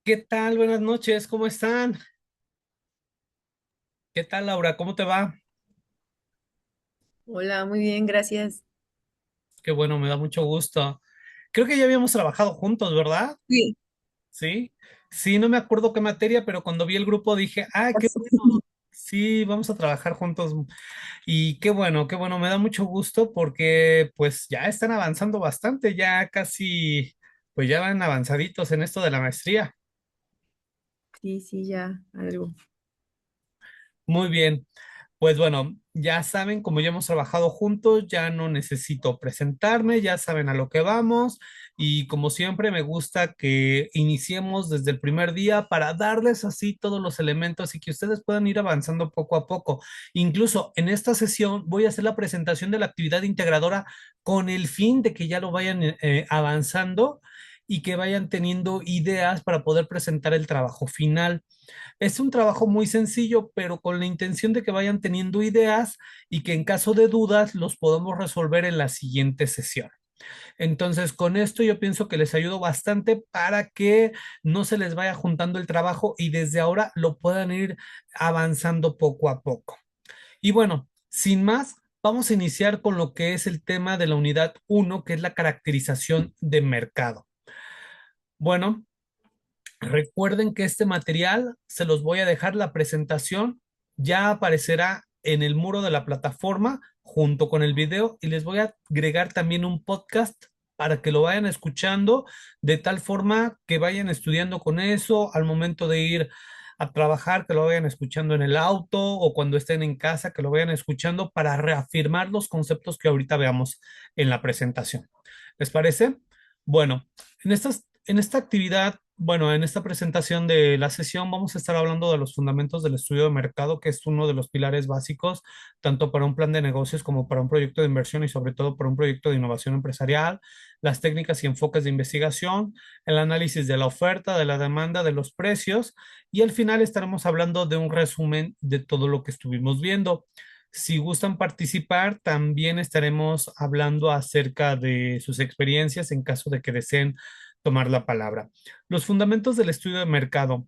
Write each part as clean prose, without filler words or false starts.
¿Qué tal? Buenas noches, ¿cómo están? ¿Qué tal, Laura? ¿Cómo te va? Hola, muy bien, gracias. Qué bueno, me da mucho gusto. Creo que ya habíamos trabajado juntos, ¿verdad? Sí. Sí. Sí, no me acuerdo qué materia, pero cuando vi el grupo dije, ah, qué bueno. Sí, vamos a trabajar juntos. Y qué bueno, me da mucho gusto porque pues ya están avanzando bastante, ya casi, pues ya van avanzaditos en esto de la maestría. Sí, sí, ya, algo. Muy bien. Pues bueno, ya saben, como ya hemos trabajado juntos, ya no necesito presentarme, ya saben a lo que vamos y como siempre me gusta que iniciemos desde el primer día para darles así todos los elementos y que ustedes puedan ir avanzando poco a poco. Incluso en esta sesión voy a hacer la presentación de la actividad integradora con el fin de que ya lo vayan avanzando y que vayan teniendo ideas para poder presentar el trabajo final. Es un trabajo muy sencillo, pero con la intención de que vayan teniendo ideas y que en caso de dudas los podamos resolver en la siguiente sesión. Entonces, con esto yo pienso que les ayudo bastante para que no se les vaya juntando el trabajo y desde ahora lo puedan ir avanzando poco a poco. Y bueno, sin más, vamos a iniciar con lo que es el tema de la unidad uno, que es la caracterización de mercado. Bueno, recuerden que este material se los voy a dejar la presentación, ya aparecerá en el muro de la plataforma junto con el video y les voy a agregar también un podcast para que lo vayan escuchando de tal forma que vayan estudiando con eso al momento de ir a trabajar, que lo vayan escuchando en el auto o cuando estén en casa, que lo vayan escuchando para reafirmar los conceptos que ahorita veamos en la presentación. ¿Les parece? Bueno, en esta actividad, bueno, en esta presentación de la sesión vamos a estar hablando de los fundamentos del estudio de mercado, que es uno de los pilares básicos, tanto para un plan de negocios como para un proyecto de inversión y sobre todo para un proyecto de innovación empresarial, las técnicas y enfoques de investigación, el análisis de la oferta, de la demanda, de los precios y al final estaremos hablando de un resumen de todo lo que estuvimos viendo. Si gustan participar, también estaremos hablando acerca de sus experiencias en caso de que deseen tomar la palabra. Los fundamentos del estudio de mercado.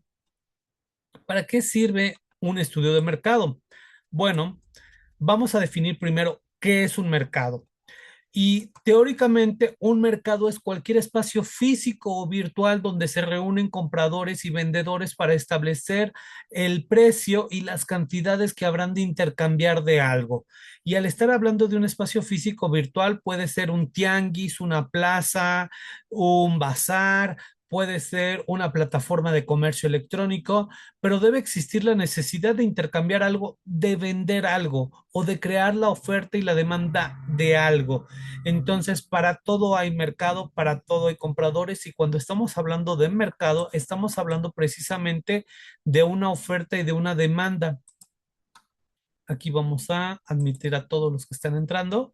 ¿Para qué sirve un estudio de mercado? Bueno, vamos a definir primero qué es un mercado. Y teóricamente un mercado es cualquier espacio físico o virtual donde se reúnen compradores y vendedores para establecer el precio y las cantidades que habrán de intercambiar de algo. Y al estar hablando de un espacio físico virtual, puede ser un tianguis, una plaza, un bazar. Puede ser una plataforma de comercio electrónico, pero debe existir la necesidad de intercambiar algo, de vender algo o de crear la oferta y la demanda de algo. Entonces, para todo hay mercado, para todo hay compradores y cuando estamos hablando de mercado, estamos hablando precisamente de una oferta y de una demanda. Aquí vamos a admitir a todos los que están entrando.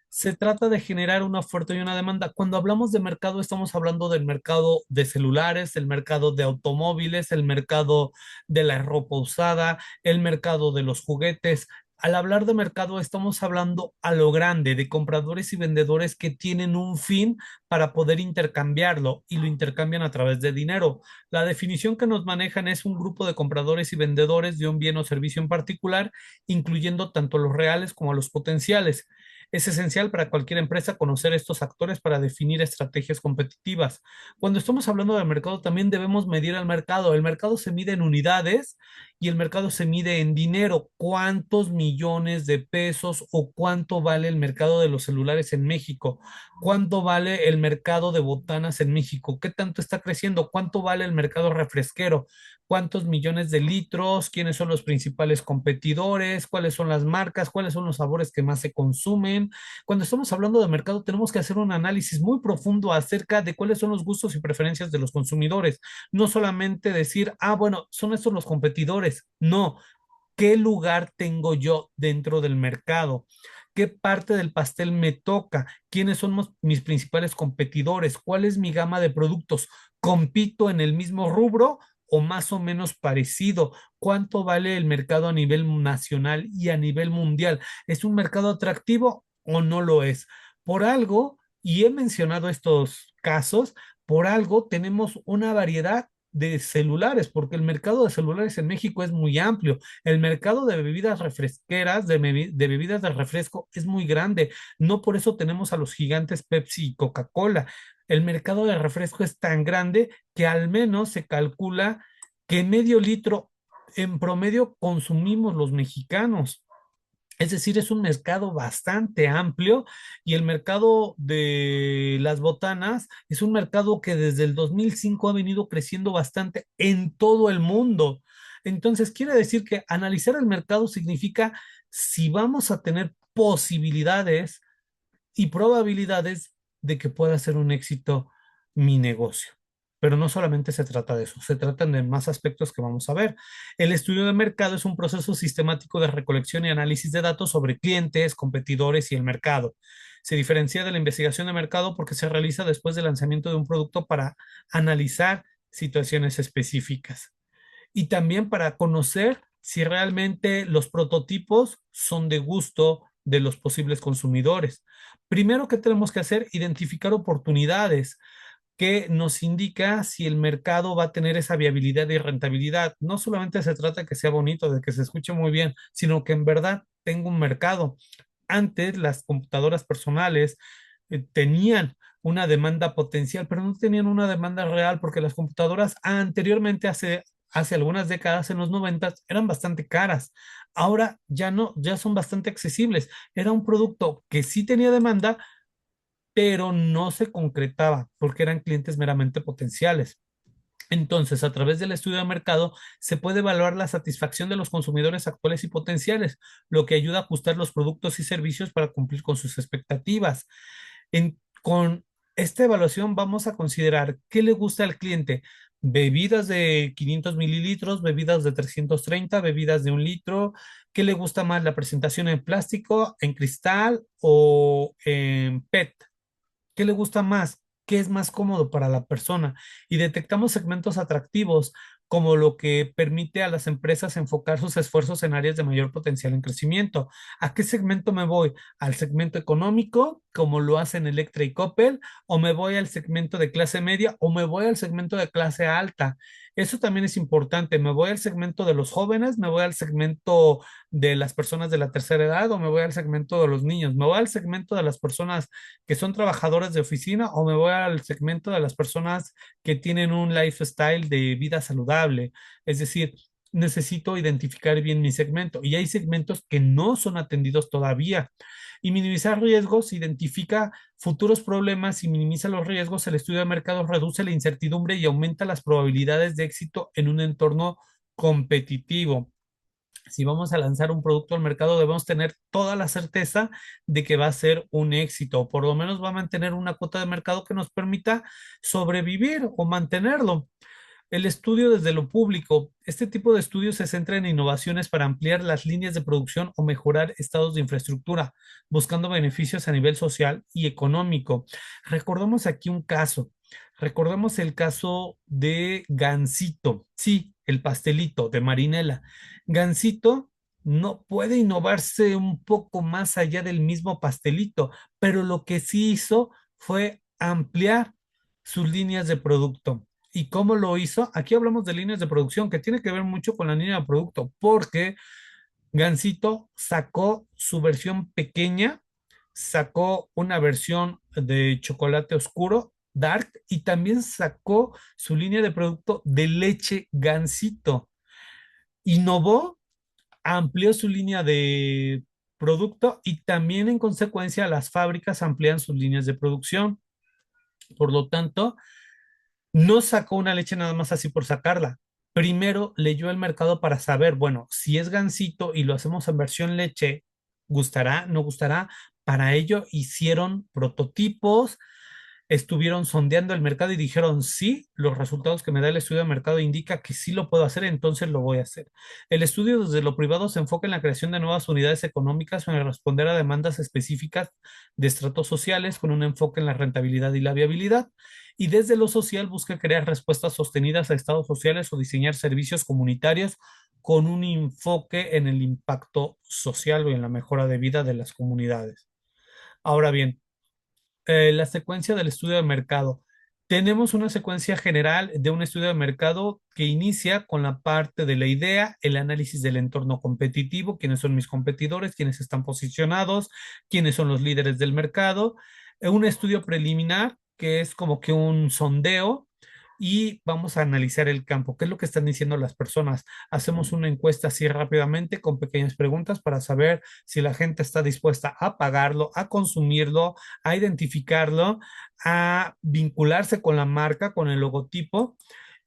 Se trata de generar una oferta y una demanda. Cuando hablamos de mercado, estamos hablando del mercado de celulares, el mercado de automóviles, el mercado de la ropa usada, el mercado de los juguetes. Al hablar de mercado, estamos hablando a lo grande, de compradores y vendedores que tienen un fin para poder intercambiarlo y lo intercambian a través de dinero. La definición que nos manejan es un grupo de compradores y vendedores de un bien o servicio en particular, incluyendo tanto los reales como a los potenciales. Es esencial para cualquier empresa conocer estos actores para definir estrategias competitivas. Cuando estamos hablando del mercado, también debemos medir al mercado. El mercado se mide en unidades y el mercado se mide en dinero. ¿Cuántos millones de pesos o cuánto vale el mercado de los celulares en México? ¿Cuánto vale el mercado de botanas en México? ¿Qué tanto está creciendo? ¿Cuánto vale el mercado refresquero? ¿Cuántos millones de litros? ¿Quiénes son los principales competidores? ¿Cuáles son las marcas? ¿Cuáles son los sabores que más se consumen? Cuando estamos hablando de mercado, tenemos que hacer un análisis muy profundo acerca de cuáles son los gustos y preferencias de los consumidores. No solamente decir, ah, bueno, son estos los competidores. No, ¿qué lugar tengo yo dentro del mercado? ¿Qué parte del pastel me toca? ¿Quiénes son mis principales competidores? ¿Cuál es mi gama de productos? ¿Compito en el mismo rubro o más o menos parecido? ¿Cuánto vale el mercado a nivel nacional y a nivel mundial? ¿Es un mercado atractivo o no lo es? Por algo, y he mencionado estos casos, por algo tenemos una variedad de celulares, porque el mercado de celulares en México es muy amplio. El mercado de bebidas refresqueras, de bebidas de refresco, es muy grande. No por eso tenemos a los gigantes Pepsi y Coca-Cola. El mercado de refresco es tan grande que al menos se calcula que medio litro en promedio consumimos los mexicanos. Es decir, es un mercado bastante amplio y el mercado de las botanas es un mercado que desde el 2005 ha venido creciendo bastante en todo el mundo. Entonces, quiere decir que analizar el mercado significa si vamos a tener posibilidades y probabilidades de que pueda ser un éxito mi negocio. Pero no solamente se trata de eso, se tratan de más aspectos que vamos a ver. El estudio de mercado es un proceso sistemático de recolección y análisis de datos sobre clientes, competidores y el mercado. Se diferencia de la investigación de mercado porque se realiza después del lanzamiento de un producto para analizar situaciones específicas y también para conocer si realmente los prototipos son de gusto de los posibles consumidores. Primero que tenemos que hacer, identificar oportunidades que nos indica si el mercado va a tener esa viabilidad y rentabilidad. No solamente se trata de que sea bonito, de que se escuche muy bien, sino que en verdad tenga un mercado. Antes las computadoras personales tenían una demanda potencial, pero no tenían una demanda real porque las computadoras anteriormente, hace algunas décadas, en los 90, eran bastante caras. Ahora ya no, ya son bastante accesibles. Era un producto que sí tenía demanda, pero no se concretaba porque eran clientes meramente potenciales. Entonces, a través del estudio de mercado, se puede evaluar la satisfacción de los consumidores actuales y potenciales, lo que ayuda a ajustar los productos y servicios para cumplir con sus expectativas. Con esta evaluación vamos a considerar qué le gusta al cliente. Bebidas de 500 mililitros, bebidas de 330, bebidas de 1 litro. ¿Qué le gusta más, la presentación en plástico, en cristal o en PET? ¿Qué le gusta más? ¿Qué es más cómodo para la persona? Y detectamos segmentos atractivos, como lo que permite a las empresas enfocar sus esfuerzos en áreas de mayor potencial en crecimiento. ¿A qué segmento me voy? ¿Al segmento económico, como lo hacen Electra y Coppel? ¿O me voy al segmento de clase media? ¿O me voy al segmento de clase alta? Eso también es importante. ¿Me voy al segmento de los jóvenes? ¿Me voy al segmento de las personas de la tercera edad? ¿O me voy al segmento de los niños? ¿Me voy al segmento de las personas que son trabajadoras de oficina o me voy al segmento de las personas que tienen un lifestyle de vida saludable? Es decir, necesito identificar bien mi segmento y hay segmentos que no son atendidos todavía. Y minimizar riesgos identifica futuros problemas y minimiza los riesgos. El estudio de mercado reduce la incertidumbre y aumenta las probabilidades de éxito en un entorno competitivo. Si vamos a lanzar un producto al mercado, debemos tener toda la certeza de que va a ser un éxito, o por lo menos va a mantener una cuota de mercado que nos permita sobrevivir o mantenerlo. El estudio desde lo público. Este tipo de estudios se centra en innovaciones para ampliar las líneas de producción o mejorar estados de infraestructura, buscando beneficios a nivel social y económico. Recordemos aquí un caso. Recordemos el caso de Gansito, sí, el pastelito de Marinela. Gansito no puede innovarse un poco más allá del mismo pastelito, pero lo que sí hizo fue ampliar sus líneas de producto. ¿Y cómo lo hizo? Aquí hablamos de líneas de producción, que tiene que ver mucho con la línea de producto, porque Gansito sacó su versión pequeña, sacó una versión de chocolate oscuro, dark, y también sacó su línea de producto de leche Gansito. Innovó, amplió su línea de producto y también en consecuencia las fábricas amplían sus líneas de producción. Por lo tanto, no sacó una leche nada más así por sacarla. Primero leyó el mercado para saber, bueno, si es Gansito y lo hacemos en versión leche, ¿gustará? ¿No gustará? Para ello hicieron prototipos, estuvieron sondeando el mercado y dijeron, sí, los resultados que me da el estudio de mercado indica que sí lo puedo hacer, entonces lo voy a hacer. El estudio desde lo privado se enfoca en la creación de nuevas unidades económicas o en responder a demandas específicas de estratos sociales con un enfoque en la rentabilidad y la viabilidad. Y desde lo social busca crear respuestas sostenidas a estados sociales o diseñar servicios comunitarios con un enfoque en el impacto social o en la mejora de vida de las comunidades. Ahora bien, la secuencia del estudio de mercado. Tenemos una secuencia general de un estudio de mercado que inicia con la parte de la idea, el análisis del entorno competitivo, quiénes son mis competidores, quiénes están posicionados, quiénes son los líderes del mercado, un estudio preliminar que es como que un sondeo y vamos a analizar el campo, qué es lo que están diciendo las personas. Hacemos una encuesta así rápidamente con pequeñas preguntas para saber si la gente está dispuesta a pagarlo, a consumirlo, a identificarlo, a vincularse con la marca, con el logotipo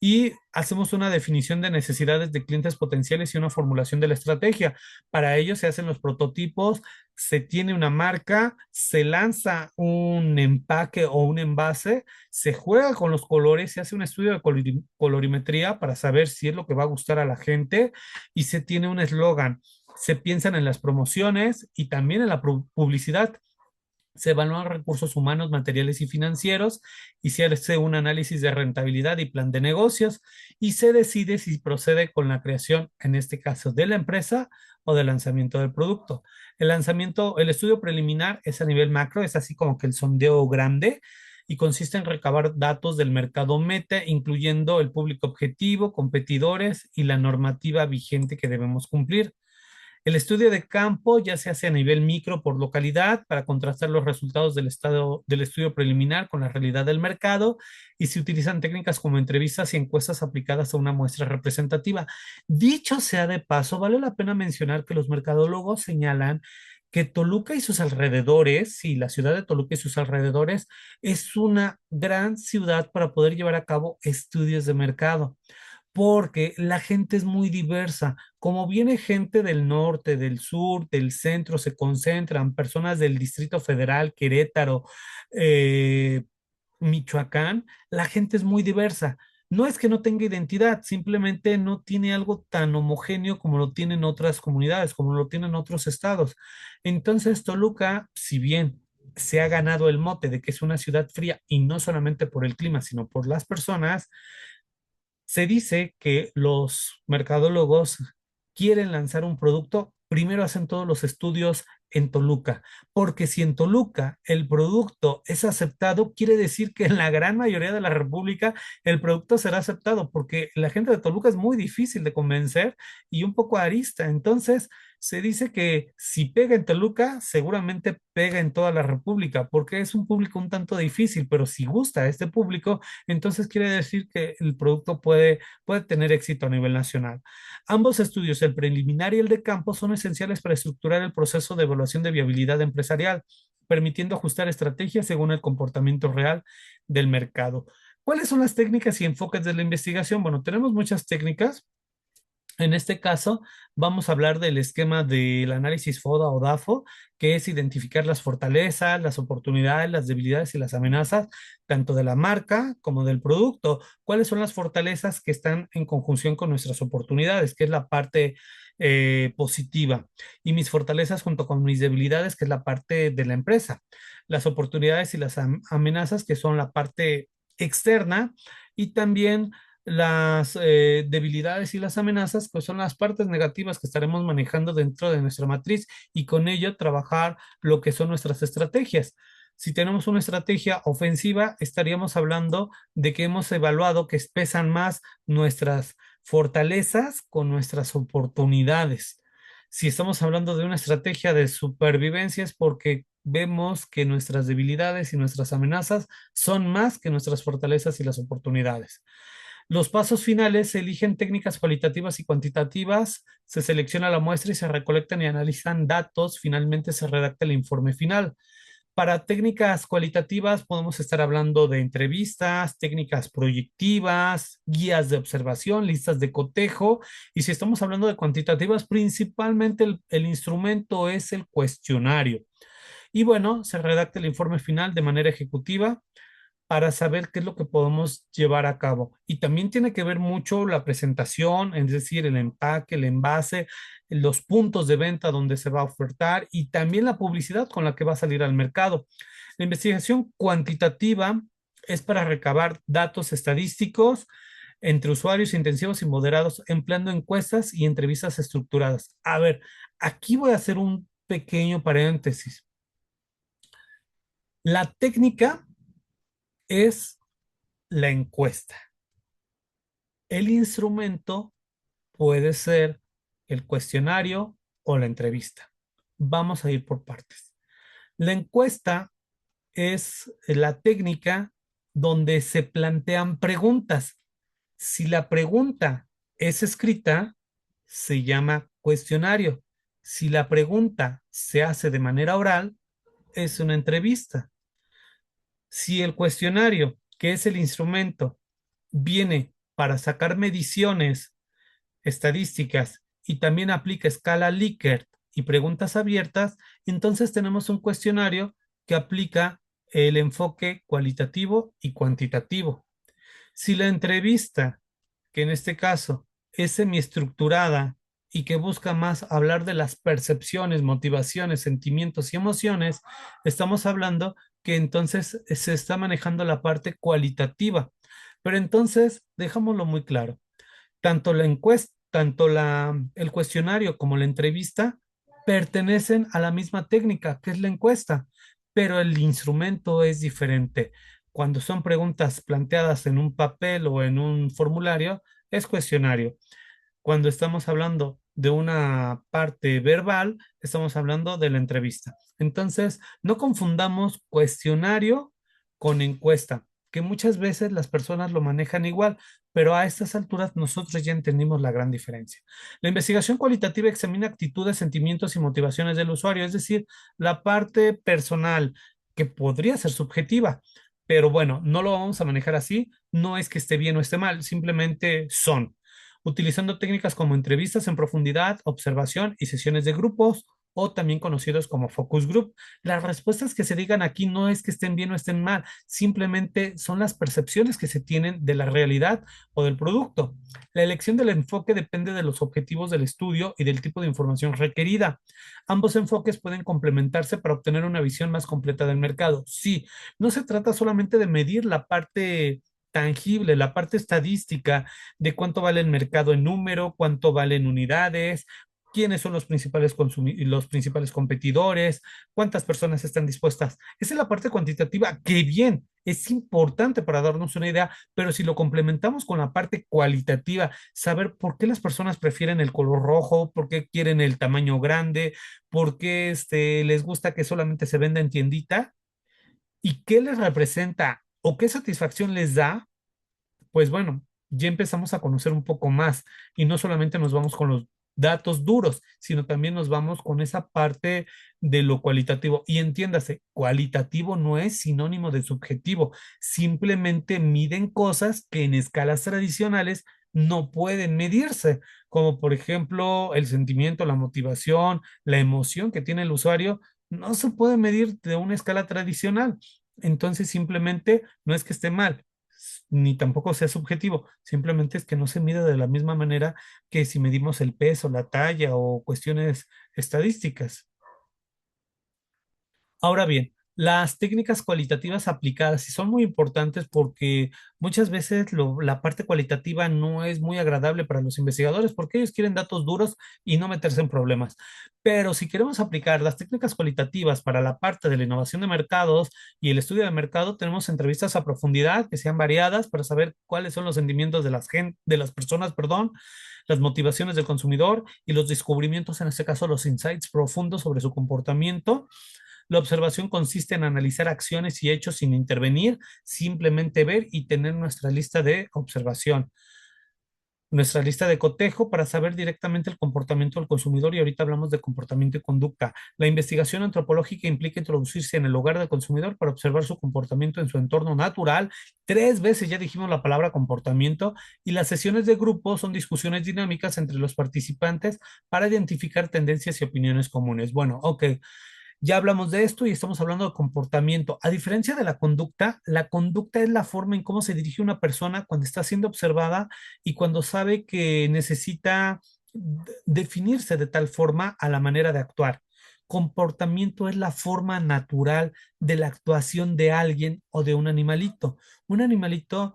y hacemos una definición de necesidades de clientes potenciales y una formulación de la estrategia. Para ello se hacen los prototipos, se tiene una marca, se lanza un empaque o un envase, se juega con los colores, se hace un estudio de colorimetría para saber si es lo que va a gustar a la gente y se tiene un eslogan. Se piensan en las promociones y también en la publicidad. Se evalúan recursos humanos, materiales y financieros y se hace un análisis de rentabilidad y plan de negocios y se decide si procede con la creación, en este caso, de la empresa o del lanzamiento del producto. El lanzamiento, el estudio preliminar es a nivel macro, es así como que el sondeo grande y consiste en recabar datos del mercado meta, incluyendo el público objetivo, competidores y la normativa vigente que debemos cumplir. El estudio de campo ya se hace a nivel micro por localidad para contrastar los resultados del estado del estudio preliminar con la realidad del mercado y se utilizan técnicas como entrevistas y encuestas aplicadas a una muestra representativa. Dicho sea de paso, vale la pena mencionar que los mercadólogos señalan que Toluca y sus alrededores, y la ciudad de Toluca y sus alrededores, es una gran ciudad para poder llevar a cabo estudios de mercado porque la gente es muy diversa. Como viene gente del norte, del sur, del centro, se concentran personas del Distrito Federal, Querétaro, eh, Michoacán, la gente es muy diversa. No es que no tenga identidad, simplemente no tiene algo tan homogéneo como lo tienen otras comunidades, como lo tienen otros estados. Entonces, Toluca, si bien se ha ganado el mote de que es una ciudad fría y no solamente por el clima, sino por las personas, se dice que los mercadólogos quieren lanzar un producto, primero hacen todos los estudios en Toluca, porque si en Toluca el producto es aceptado, quiere decir que en la gran mayoría de la República el producto será aceptado, porque la gente de Toluca es muy difícil de convencer y un poco arista. Entonces, se dice que si pega en Toluca, seguramente pega en toda la República, porque es un público un tanto difícil, pero si gusta a este público, entonces quiere decir que el producto puede tener éxito a nivel nacional. Ambos estudios, el preliminar y el de campo, son esenciales para estructurar el proceso de evaluación de viabilidad empresarial, permitiendo ajustar estrategias según el comportamiento real del mercado. ¿Cuáles son las técnicas y enfoques de la investigación? Bueno, tenemos muchas técnicas. En este caso, vamos a hablar del esquema del análisis FODA o DAFO, que es identificar las fortalezas, las oportunidades, las debilidades y las amenazas, tanto de la marca como del producto. ¿Cuáles son las fortalezas que están en conjunción con nuestras oportunidades, que es la parte positiva? Y mis fortalezas junto con mis debilidades, que es la parte de la empresa. Las oportunidades y las amenazas, que son la parte externa. Y también las debilidades y las amenazas, pues son las partes negativas que estaremos manejando dentro de nuestra matriz y con ello trabajar lo que son nuestras estrategias. Si tenemos una estrategia ofensiva, estaríamos hablando de que hemos evaluado que pesan más nuestras fortalezas con nuestras oportunidades. Si estamos hablando de una estrategia de supervivencia es porque vemos que nuestras debilidades y nuestras amenazas son más que nuestras fortalezas y las oportunidades. Los pasos finales se eligen técnicas cualitativas y cuantitativas, se selecciona la muestra y se recolectan y analizan datos, finalmente se redacta el informe final. Para técnicas cualitativas podemos estar hablando de entrevistas, técnicas proyectivas, guías de observación, listas de cotejo, y si estamos hablando de cuantitativas, principalmente el instrumento es el cuestionario. Y bueno, se redacta el informe final de manera ejecutiva para saber qué es lo que podemos llevar a cabo. Y también tiene que ver mucho la presentación, es decir, el empaque, el envase, los puntos de venta donde se va a ofertar y también la publicidad con la que va a salir al mercado. La investigación cuantitativa es para recabar datos estadísticos entre usuarios intensivos y moderados, empleando encuestas y entrevistas estructuradas. A ver, aquí voy a hacer un pequeño paréntesis. La técnica es la encuesta. El instrumento puede ser el cuestionario o la entrevista. Vamos a ir por partes. La encuesta es la técnica donde se plantean preguntas. Si la pregunta es escrita, se llama cuestionario. Si la pregunta se hace de manera oral, es una entrevista. Si el cuestionario, que es el instrumento, viene para sacar mediciones estadísticas y también aplica escala Likert y preguntas abiertas, entonces tenemos un cuestionario que aplica el enfoque cualitativo y cuantitativo. Si la entrevista, que en este caso es semiestructurada y que busca más hablar de las percepciones, motivaciones, sentimientos y emociones, estamos hablando que entonces se está manejando la parte cualitativa. Pero entonces, dejámoslo muy claro, tanto la encuesta, el cuestionario como la entrevista pertenecen a la misma técnica, que es la encuesta, pero el instrumento es diferente. Cuando son preguntas planteadas en un papel o en un formulario, es cuestionario. Cuando estamos hablando de una parte verbal, estamos hablando de la entrevista. Entonces, no confundamos cuestionario con encuesta, que muchas veces las personas lo manejan igual, pero a estas alturas nosotros ya entendimos la gran diferencia. La investigación cualitativa examina actitudes, sentimientos y motivaciones del usuario, es decir, la parte personal, que podría ser subjetiva. Pero bueno, no lo vamos a manejar así, no es que esté bien o esté mal, simplemente son utilizando técnicas como entrevistas en profundidad, observación y sesiones de grupos, o también conocidos como focus group. Las respuestas que se digan aquí no es que estén bien o estén mal, simplemente son las percepciones que se tienen de la realidad o del producto. La elección del enfoque depende de los objetivos del estudio y del tipo de información requerida. Ambos enfoques pueden complementarse para obtener una visión más completa del mercado. Sí, no se trata solamente de medir la parte tangible, la parte estadística de cuánto vale el mercado en número, cuánto vale en unidades, quiénes son los principales competidores, cuántas personas están dispuestas. Esa es la parte cuantitativa, que bien, es importante para darnos una idea, pero si lo complementamos con la parte cualitativa, saber por qué las personas prefieren el color rojo, por qué quieren el tamaño grande, por qué les gusta que solamente se venda en tiendita y qué les representa o qué satisfacción les da, pues bueno, ya empezamos a conocer un poco más y no solamente nos vamos con los datos duros, sino también nos vamos con esa parte de lo cualitativo. Y entiéndase, cualitativo no es sinónimo de subjetivo, simplemente miden cosas que en escalas tradicionales no pueden medirse, como por ejemplo el sentimiento, la motivación, la emoción que tiene el usuario, no se puede medir de una escala tradicional. Entonces simplemente no es que esté mal, ni tampoco sea subjetivo, simplemente es que no se mide de la misma manera que si medimos el peso, la talla o cuestiones estadísticas. Ahora bien, las técnicas cualitativas aplicadas sí son muy importantes porque muchas veces la parte cualitativa no es muy agradable para los investigadores porque ellos quieren datos duros y no meterse en problemas. Pero si queremos aplicar las técnicas cualitativas para la parte de la innovación de mercados y el estudio de mercado, tenemos entrevistas a profundidad que sean variadas para saber cuáles son los sentimientos de las personas, perdón, las motivaciones del consumidor y los descubrimientos, en este caso los insights profundos sobre su comportamiento. La observación consiste en analizar acciones y hechos sin intervenir, simplemente ver y tener nuestra lista de observación, nuestra lista de cotejo para saber directamente el comportamiento del consumidor y ahorita hablamos de comportamiento y conducta. La investigación antropológica implica introducirse en el hogar del consumidor para observar su comportamiento en su entorno natural. Tres veces ya dijimos la palabra comportamiento y las sesiones de grupo son discusiones dinámicas entre los participantes para identificar tendencias y opiniones comunes. Bueno, ok. Ya hablamos de esto y estamos hablando de comportamiento. A diferencia de la conducta es la forma en cómo se dirige una persona cuando está siendo observada y cuando sabe que necesita definirse de tal forma a la manera de actuar. Comportamiento es la forma natural de la actuación de alguien o de un animalito. Un animalito,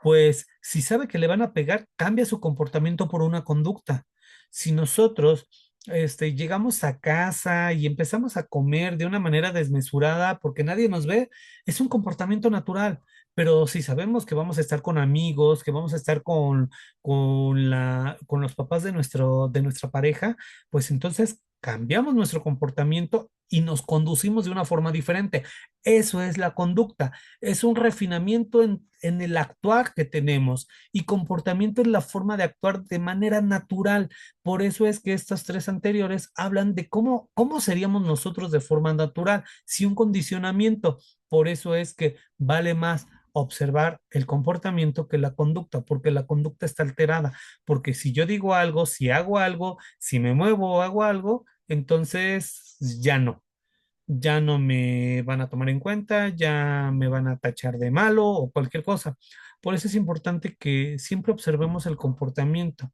pues, si sabe que le van a pegar, cambia su comportamiento por una conducta. Si nosotros llegamos a casa y empezamos a comer de una manera desmesurada porque nadie nos ve, es un comportamiento natural. Pero si sabemos que vamos a estar con amigos, que vamos a estar con los papás de nuestra pareja, pues entonces cambiamos nuestro comportamiento y nos conducimos de una forma diferente. Eso es la conducta, es un refinamiento en el actuar que tenemos y comportamiento es la forma de actuar de manera natural. Por eso es que estas tres anteriores hablan de cómo seríamos nosotros de forma natural, si un condicionamiento. Por eso es que vale más observar el comportamiento que la conducta, porque la conducta está alterada, porque si yo digo algo, si hago algo, si me muevo o hago algo, entonces ya no me van a tomar en cuenta, ya me van a tachar de malo o cualquier cosa. Por eso es importante que siempre observemos el comportamiento.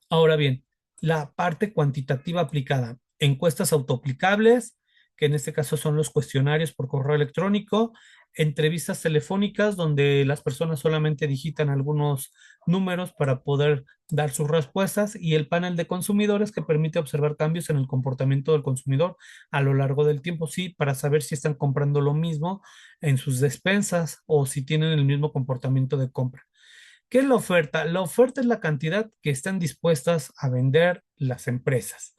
Ahora bien, la parte cuantitativa aplicada, encuestas autoaplicables, que en este caso son los cuestionarios por correo electrónico, entrevistas telefónicas donde las personas solamente digitan algunos números para poder dar sus respuestas y el panel de consumidores que permite observar cambios en el comportamiento del consumidor a lo largo del tiempo, sí, para saber si están comprando lo mismo en sus despensas o si tienen el mismo comportamiento de compra. ¿Qué es la oferta? La oferta es la cantidad que están dispuestas a vender las empresas.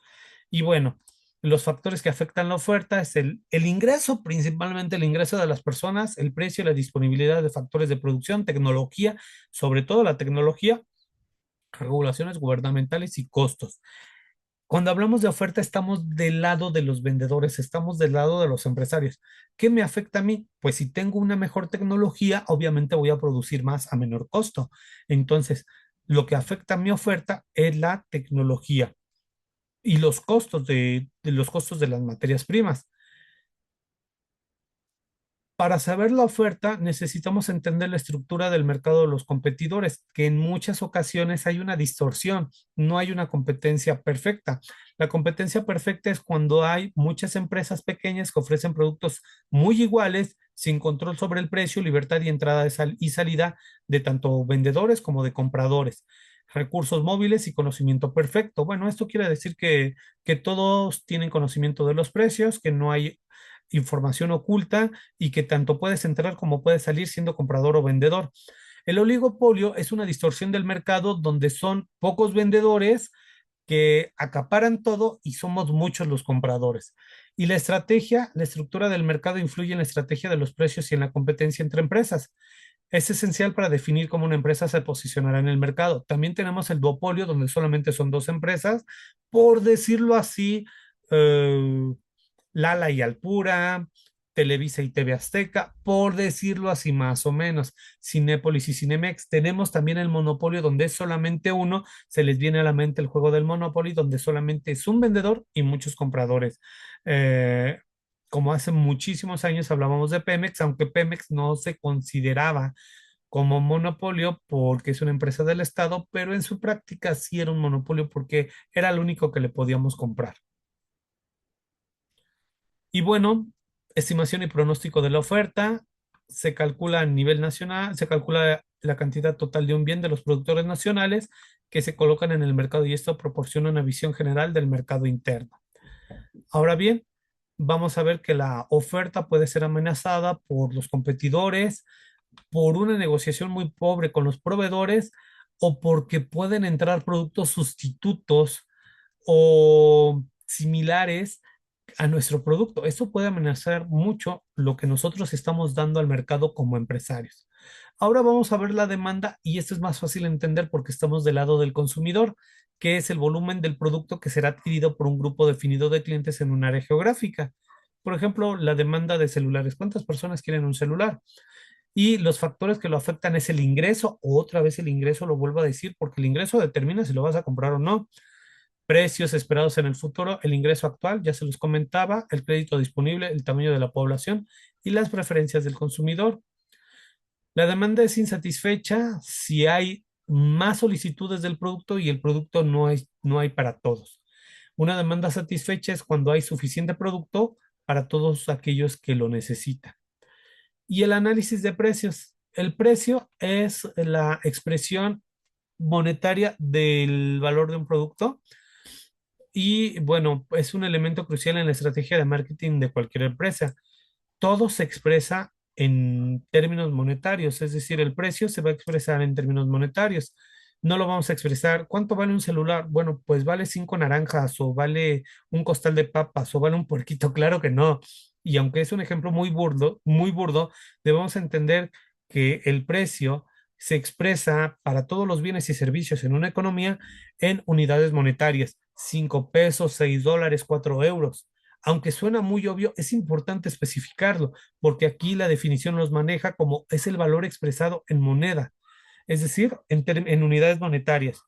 Y bueno, los factores que afectan la oferta es el ingreso, principalmente el ingreso de las personas, el precio, la disponibilidad de factores de producción, tecnología, sobre todo la tecnología, regulaciones gubernamentales y costos. Cuando hablamos de oferta, estamos del lado de los vendedores, estamos del lado de los empresarios. ¿Qué me afecta a mí? Pues si tengo una mejor tecnología, obviamente voy a producir más a menor costo. Entonces, lo que afecta a mi oferta es la tecnología y los costos de los costos de las materias primas. Para saber la oferta, necesitamos entender la estructura del mercado de los competidores, que en muchas ocasiones hay una distorsión, no hay una competencia perfecta. La competencia perfecta es cuando hay muchas empresas pequeñas que ofrecen productos muy iguales, sin control sobre el precio, libertad y entrada y salida de tanto vendedores como de compradores. Recursos móviles y conocimiento perfecto. Bueno, esto quiere decir que todos tienen conocimiento de los precios, que no hay información oculta y que tanto puedes entrar como puedes salir siendo comprador o vendedor. El oligopolio es una distorsión del mercado donde son pocos vendedores que acaparan todo y somos muchos los compradores. Y la estrategia, la estructura del mercado influye en la estrategia de los precios y en la competencia entre empresas. Es esencial para definir cómo una empresa se posicionará en el mercado. También tenemos el duopolio, donde solamente son dos empresas, por decirlo así, eh, Lala y Alpura, Televisa y TV Azteca, por decirlo así más o menos, Cinépolis y Cinemex. Tenemos también el monopolio donde es solamente uno, se les viene a la mente el juego del Monopoly, donde solamente es un vendedor y muchos compradores. Eh, como hace muchísimos años hablábamos de Pemex, aunque Pemex no se consideraba como monopolio porque es una empresa del Estado, pero en su práctica sí era un monopolio porque era lo único que le podíamos comprar. Y bueno, estimación y pronóstico de la oferta. Se calcula a nivel nacional, se calcula la cantidad total de un bien de los productores nacionales que se colocan en el mercado y esto proporciona una visión general del mercado interno. Ahora bien, vamos a ver que la oferta puede ser amenazada por los competidores, por una negociación muy pobre con los proveedores o porque pueden entrar productos sustitutos o similares a nuestro producto. Esto puede amenazar mucho lo que nosotros estamos dando al mercado como empresarios. Ahora vamos a ver la demanda y esto es más fácil de entender porque estamos del lado del consumidor, que es el volumen del producto que será adquirido por un grupo definido de clientes en un área geográfica. Por ejemplo, la demanda de celulares. ¿Cuántas personas quieren un celular? Y los factores que lo afectan es el ingreso, otra vez el ingreso, lo vuelvo a decir, porque el ingreso determina si lo vas a comprar o no. Precios esperados en el futuro, el ingreso actual, ya se los comentaba, el crédito disponible, el tamaño de la población y las preferencias del consumidor. La demanda es insatisfecha si hay más solicitudes del producto y el producto no hay para todos. Una demanda satisfecha es cuando hay suficiente producto para todos aquellos que lo necesitan. Y el análisis de precios. El precio es la expresión monetaria del valor de un producto y bueno, es un elemento crucial en la estrategia de marketing de cualquier empresa. Todo se expresa en términos monetarios, es decir, el precio se va a expresar en términos monetarios. No lo vamos a expresar, ¿cuánto vale un celular? Bueno, pues vale 5 naranjas o vale un costal de papas o vale un puerquito, claro que no. Y aunque es un ejemplo muy burdo, debemos entender que el precio se expresa para todos los bienes y servicios en una economía en unidades monetarias, 5 pesos, 6 dólares, 4 euros. Aunque suena muy obvio, es importante especificarlo, porque aquí la definición los maneja como es el valor expresado en moneda, es decir, en unidades monetarias.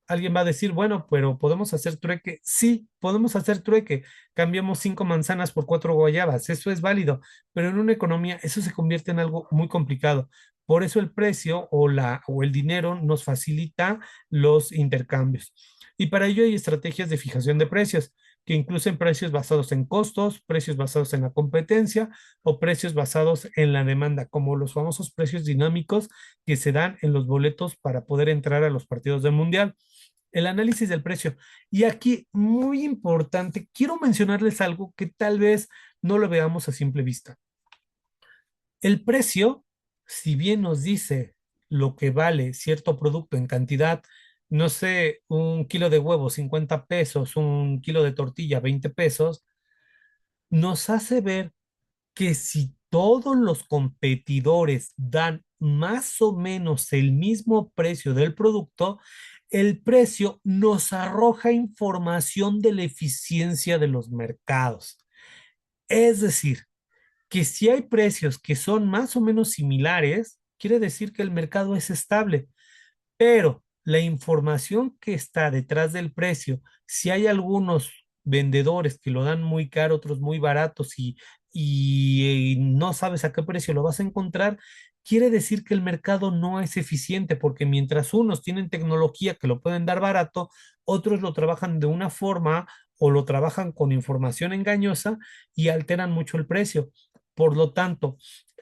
Alguien va a decir, bueno, pero ¿podemos hacer trueque? Sí, podemos hacer trueque. Cambiamos 5 manzanas por 4 guayabas. Eso es válido, pero en una economía eso se convierte en algo muy complicado. Por eso el precio o el dinero nos facilita los intercambios. Y para ello hay estrategias de fijación de precios, que incluyen precios basados en costos, precios basados en la competencia o precios basados en la demanda, como los famosos precios dinámicos que se dan en los boletos para poder entrar a los partidos del Mundial. El análisis del precio. Y aquí, muy importante, quiero mencionarles algo que tal vez no lo veamos a simple vista. El precio, si bien nos dice lo que vale cierto producto en cantidad, no sé, un kilo de huevo, 50 pesos, un kilo de tortilla, 20 pesos, nos hace ver que si todos los competidores dan más o menos el mismo precio del producto, el precio nos arroja información de la eficiencia de los mercados. Es decir, que si hay precios que son más o menos similares, quiere decir que el mercado es estable. Pero la información que está detrás del precio, si hay algunos vendedores que lo dan muy caro, otros muy baratos y no sabes a qué precio lo vas a encontrar, quiere decir que el mercado no es eficiente porque mientras unos tienen tecnología que lo pueden dar barato, otros lo trabajan de una forma o lo trabajan con información engañosa y alteran mucho el precio. Por lo tanto,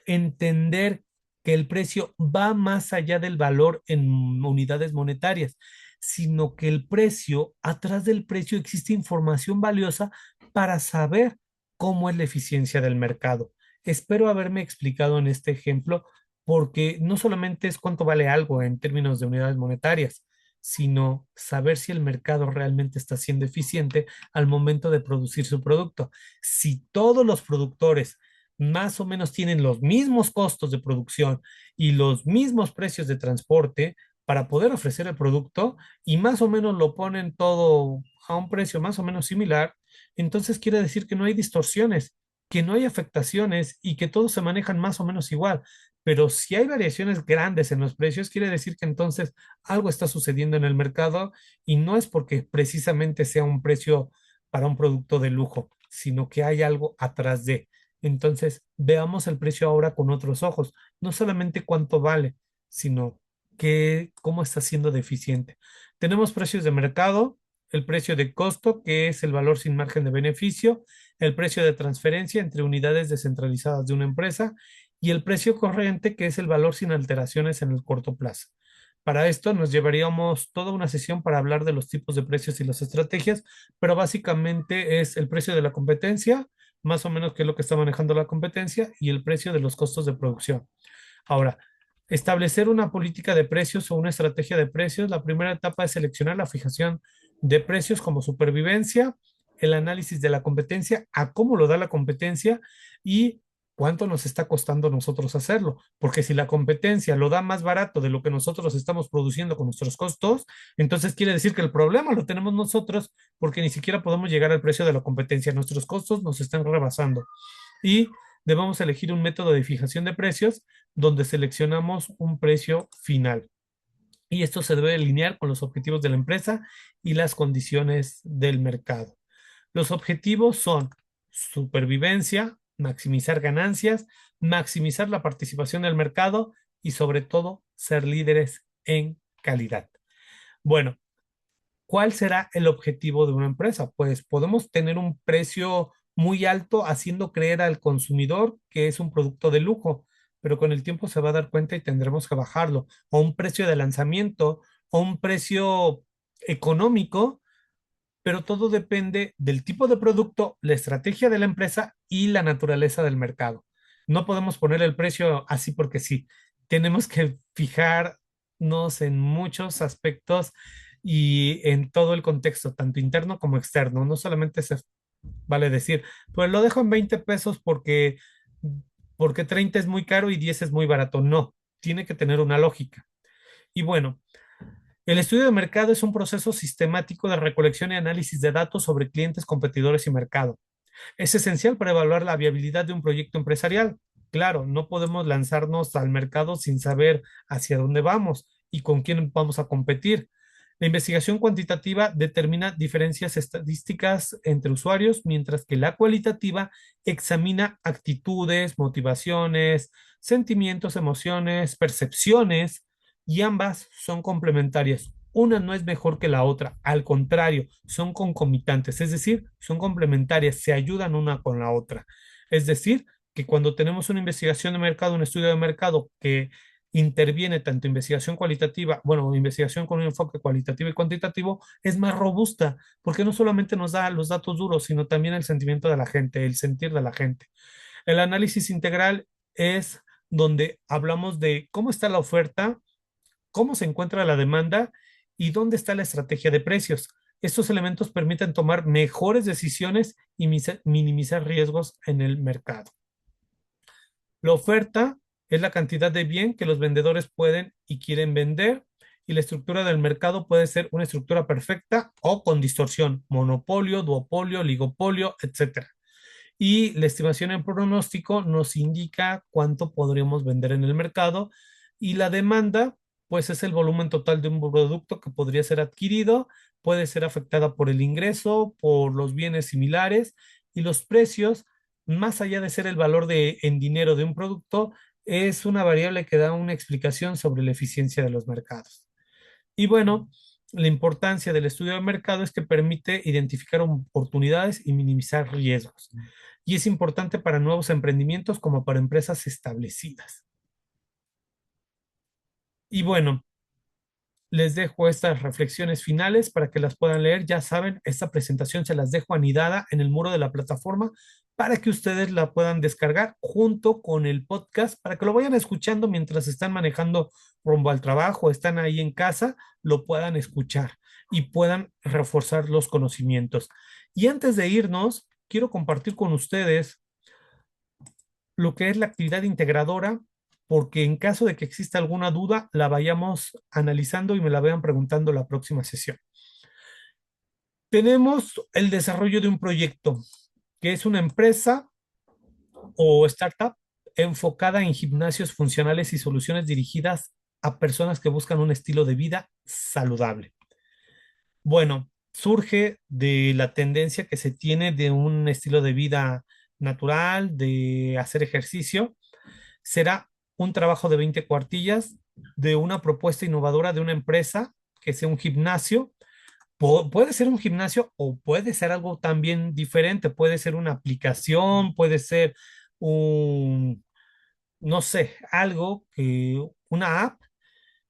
entender que el precio va más allá del valor en unidades monetarias, sino que el precio, atrás del precio existe información valiosa para saber cómo es la eficiencia del mercado. Espero haberme explicado en este ejemplo, porque no solamente es cuánto vale algo en términos de unidades monetarias, sino saber si el mercado realmente está siendo eficiente al momento de producir su producto. Si todos los productores más o menos tienen los mismos costos de producción y los mismos precios de transporte para poder ofrecer el producto y más o menos lo ponen todo a un precio más o menos similar, entonces quiere decir que no hay distorsiones, que no hay afectaciones y que todos se manejan más o menos igual. Pero si hay variaciones grandes en los precios, quiere decir que entonces algo está sucediendo en el mercado y no es porque precisamente sea un precio para un producto de lujo, sino que hay algo atrás de. Entonces, veamos el precio ahora con otros ojos, no solamente cuánto vale, sino cómo está siendo deficiente. Tenemos precios de mercado, el precio de costo, que es el valor sin margen de beneficio, el precio de transferencia entre unidades descentralizadas de una empresa y el precio corriente, que es el valor sin alteraciones en el corto plazo. Para esto nos llevaríamos toda una sesión para hablar de los tipos de precios y las estrategias, pero básicamente es el precio de la competencia, más o menos qué es lo que está manejando la competencia y el precio de los costos de producción. Ahora, establecer una política de precios o una estrategia de precios, la primera etapa es seleccionar la fijación de precios como supervivencia, el análisis de la competencia, a cómo lo da la competencia y cuánto nos está costando a nosotros hacerlo. Porque si la competencia lo da más barato de lo que nosotros estamos produciendo con nuestros costos, entonces quiere decir que el problema lo tenemos nosotros porque ni siquiera podemos llegar al precio de la competencia. Nuestros costos nos están rebasando. Y debemos elegir un método de fijación de precios donde seleccionamos un precio final. Y esto se debe alinear con los objetivos de la empresa y las condiciones del mercado. Los objetivos son supervivencia, maximizar ganancias, maximizar la participación del mercado y sobre todo ser líderes en calidad. Bueno, ¿cuál será el objetivo de una empresa? Pues podemos tener un precio muy alto haciendo creer al consumidor que es un producto de lujo, pero con el tiempo se va a dar cuenta y tendremos que bajarlo. O un precio de lanzamiento o un precio económico, pero todo depende del tipo de producto, la estrategia de la empresa y la naturaleza del mercado. No podemos poner el precio así porque sí. Tenemos que fijarnos en muchos aspectos y en todo el contexto, tanto interno como externo. No solamente se vale decir, pues lo dejo en 20 pesos porque 30 es muy caro y 10 es muy barato. No, tiene que tener una lógica. Y bueno, el estudio de mercado es un proceso sistemático de recolección y análisis de datos sobre clientes, competidores y mercado. Es esencial para evaluar la viabilidad de un proyecto empresarial. Claro, no podemos lanzarnos al mercado sin saber hacia dónde vamos y con quién vamos a competir. La investigación cuantitativa determina diferencias estadísticas entre usuarios, mientras que la cualitativa examina actitudes, motivaciones, sentimientos, emociones, percepciones, y ambas son complementarias. Una no es mejor que la otra, al contrario, son concomitantes, es decir, son complementarias, se ayudan una con la otra. Es decir, que cuando tenemos una investigación de mercado, un estudio de mercado que interviene tanto investigación cualitativa, bueno, investigación con un enfoque cualitativo y cuantitativo, es más robusta, porque no solamente nos da los datos duros, sino también el sentimiento de la gente, el sentir de la gente. El análisis integral es donde hablamos de cómo está la oferta, cómo se encuentra la demanda y dónde está la estrategia de precios. Estos elementos permiten tomar mejores decisiones y minimizar riesgos en el mercado. La oferta es la cantidad de bien que los vendedores pueden y quieren vender, y la estructura del mercado puede ser una estructura perfecta o con distorsión, monopolio, duopolio, oligopolio, etcétera. Y la estimación en pronóstico nos indica cuánto podríamos vender en el mercado, y la demanda, pues es el volumen total de un producto que podría ser adquirido, puede ser afectada por el ingreso, por los bienes similares, y los precios, más allá de ser el valor en dinero de un producto, es una variable que da una explicación sobre la eficiencia de los mercados. Y bueno, la importancia del estudio de mercado es que permite identificar oportunidades y minimizar riesgos. Y es importante para nuevos emprendimientos como para empresas establecidas. Y bueno, les dejo estas reflexiones finales para que las puedan leer. Ya saben, esta presentación se las dejo anidada en el muro de la plataforma para que ustedes la puedan descargar junto con el podcast, para que lo vayan escuchando mientras están manejando rumbo al trabajo, están ahí en casa, lo puedan escuchar y puedan reforzar los conocimientos. Y antes de irnos, quiero compartir con ustedes lo que es la actividad integradora, porque en caso de que exista alguna duda, la vayamos analizando y me la vayan preguntando la próxima sesión. Tenemos el desarrollo de un proyecto, que es una empresa o startup enfocada en gimnasios funcionales y soluciones dirigidas a personas que buscan un estilo de vida saludable. Bueno, surge de la tendencia que se tiene de un estilo de vida natural, de hacer ejercicio. Será un trabajo de 20 cuartillas de una propuesta innovadora de una empresa que sea un gimnasio. Puede ser un gimnasio o puede ser algo también diferente. Puede ser una aplicación, puede ser un, no sé, una app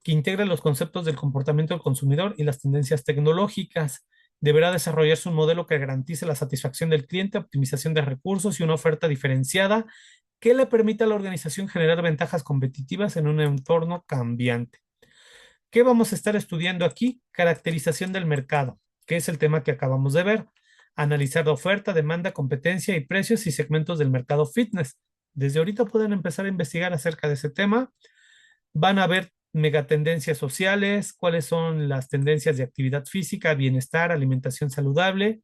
que integre los conceptos del comportamiento del consumidor y las tendencias tecnológicas. Deberá desarrollarse un modelo que garantice la satisfacción del cliente, optimización de recursos y una oferta diferenciada que le permita a la organización generar ventajas competitivas en un entorno cambiante. ¿Qué vamos a estar estudiando aquí? Caracterización del mercado, que es el tema que acabamos de ver. Analizar la oferta, demanda, competencia y precios y segmentos del mercado fitness. Desde ahorita pueden empezar a investigar acerca de ese tema. Van a ver megatendencias sociales, cuáles son las tendencias de actividad física, bienestar, alimentación saludable,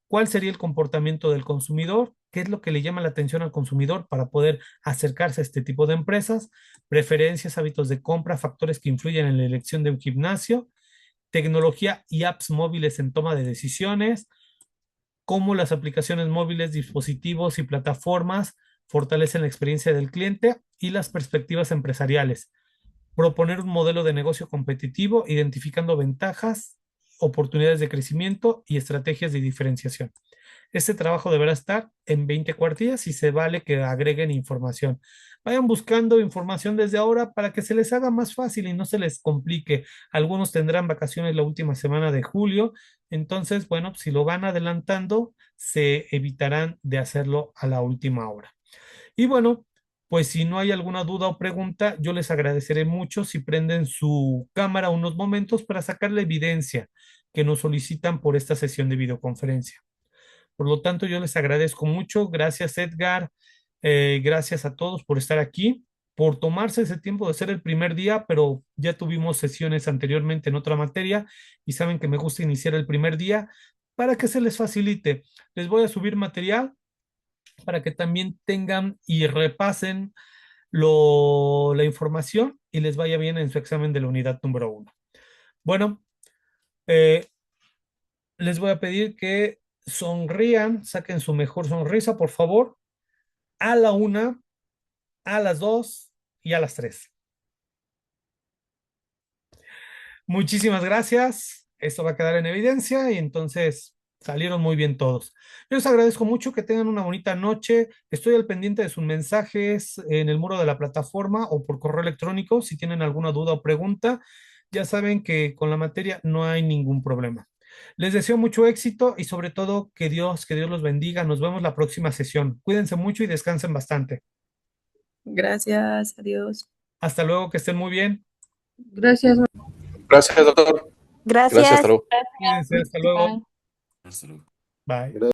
cuál sería el comportamiento del consumidor, qué es lo que le llama la atención al consumidor para poder acercarse a este tipo de empresas, preferencias, hábitos de compra, factores que influyen en la elección de un gimnasio, tecnología y apps móviles en toma de decisiones, cómo las aplicaciones móviles, dispositivos y plataformas fortalecen la experiencia del cliente y las perspectivas empresariales. Proponer un modelo de negocio competitivo, identificando ventajas, oportunidades de crecimiento y estrategias de diferenciación. Este trabajo deberá estar en 20 cuartillas y se vale que agreguen información. Vayan buscando información desde ahora para que se les haga más fácil y no se les complique. Algunos tendrán vacaciones la última semana de julio, entonces, bueno, si lo van adelantando, se evitarán de hacerlo a la última hora. Y bueno, pues si no hay alguna duda o pregunta, yo les agradeceré mucho si prenden su cámara unos momentos para sacar la evidencia que nos solicitan por esta sesión de videoconferencia. Por lo tanto, yo les agradezco mucho. Gracias, Edgar. Gracias a todos por estar aquí, por tomarse ese tiempo de ser el primer día, pero ya tuvimos sesiones anteriormente en otra materia y saben que me gusta iniciar el primer día para que se les facilite. Les voy a subir material para que también tengan y repasen la información y les vaya bien en su examen de la unidad número uno. Bueno, eh, les voy a pedir que sonrían, saquen su mejor sonrisa, por favor, a la una, a las dos y a las tres. Muchísimas gracias. Esto va a quedar en evidencia y entonces salieron muy bien todos. Yo les agradezco mucho que tengan una bonita noche. Estoy al pendiente de sus mensajes en el muro de la plataforma o por correo electrónico. Si tienen alguna duda o pregunta, ya saben que con la materia no hay ningún problema. Les deseo mucho éxito y sobre todo que Dios los bendiga. Nos vemos la próxima sesión. Cuídense mucho y descansen bastante. Gracias, adiós. Hasta luego, que estén muy bien. Gracias. Gracias, doctor. Gracias, hasta Gracias. luego. Cuídense, hasta luego. Bye. Hasta luego. Bye.